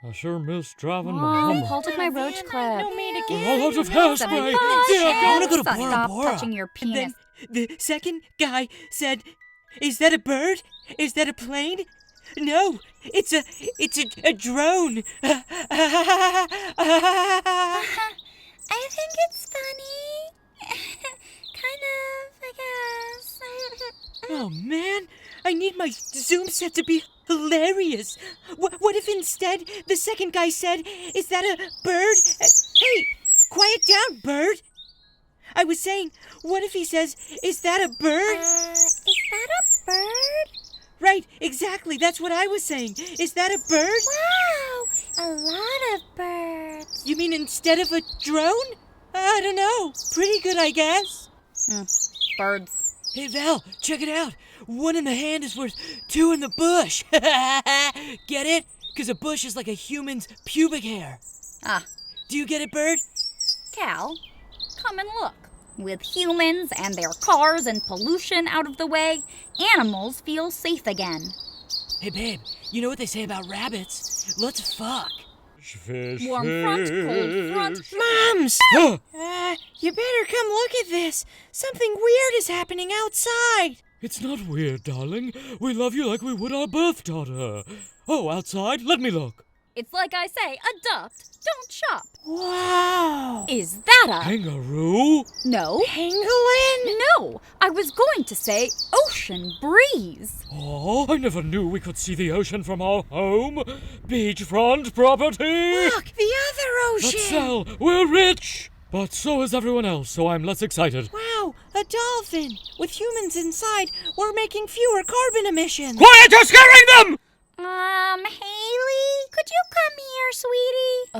I sure miss driving my Mom, Hummer. Paul took my roach clip. No meat again. We're all out of hairspray. I wanna go to Bora Stop Bora. touching your And penis. then the second guy said, "Is that a bird? Is that a plane?" No, it's a drone. I think it's funny. Kind of, I guess. Oh man, I need my Zoom set to be hilarious. What if instead the second guy said, "Is that a bird?" Hey, quiet down, bird. I was saying, what if he says, "Is that a bird?" Is that a bird? Right, exactly. That's what I was saying. Is that a bird? Wow, a lot of birds. You mean instead of a drone? I don't know. Pretty good, I guess. Birds. Hey, Val, check it out. One in the hand is worth two in the bush. Get it? Because a bush is like a human's pubic hair. Ah, Do you get it, Bird? Cal, come and look. With humans and their cars and pollution out of the way, animals feel safe again. Hey, babe, you know what they say about rabbits? Let's fuck. Fish, Warm front, cold front. Moms! Huh. You better come look at this. Something weird is happening outside. It's not weird, darling. We love you like we would our birth daughter. Oh, outside? Let me look. It's like I say, adopt, don't shop. Wow. Is that a... Kangaroo? No. Pangolin? No, I was going to say ocean breeze. Oh, I never knew we could see the ocean from our home. Beachfront property. Look, the other Let's ocean. sell. We're rich. But so is everyone else, so I'm less excited. Wow, a dolphin. With humans inside, we're making fewer carbon emissions. Quiet, you're scaring them! Haley, could you come here, sweetie?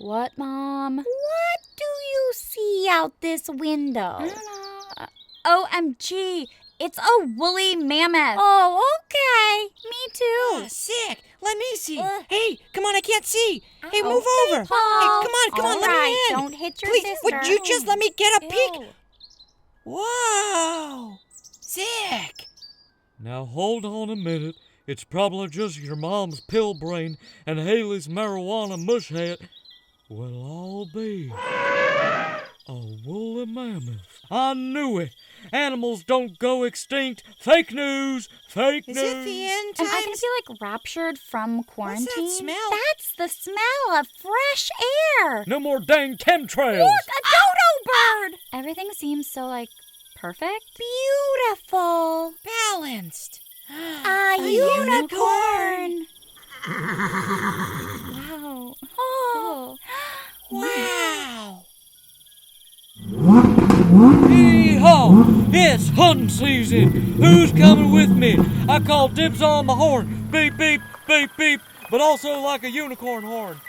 What, Mom? What do you see out this window? I don't know. OMG, it's a woolly mammoth. Oh, okay. Me too. Sick. Let me see. Uh. Hey, come on, I can't see. Hey, move Okay, over. Paul. Hey, come on, All let right, me in. don't hit your Please, sister. would you just let me get a peek? Ew. Whoa. Sick. Now hold on a minute. It's probably just your mom's pill brain and Haley's marijuana mush head. Will all be a woolly mammoth. I knew it. Animals don't go extinct. Fake news. Fake Is news. it the end Am I times? gonna be like raptured from quarantine? What's that smell? That's the smell of fresh air. No more dang chemtrails. Look, a dodo bird. Everything seems so perfect. Beautiful. Balanced. A unicorn. Wow. Oh. Wow. Hee-haw! It's hunting season. Who's coming with me? I call dibs on my horn. Beep, beep, beep, beep. But also like a unicorn horn.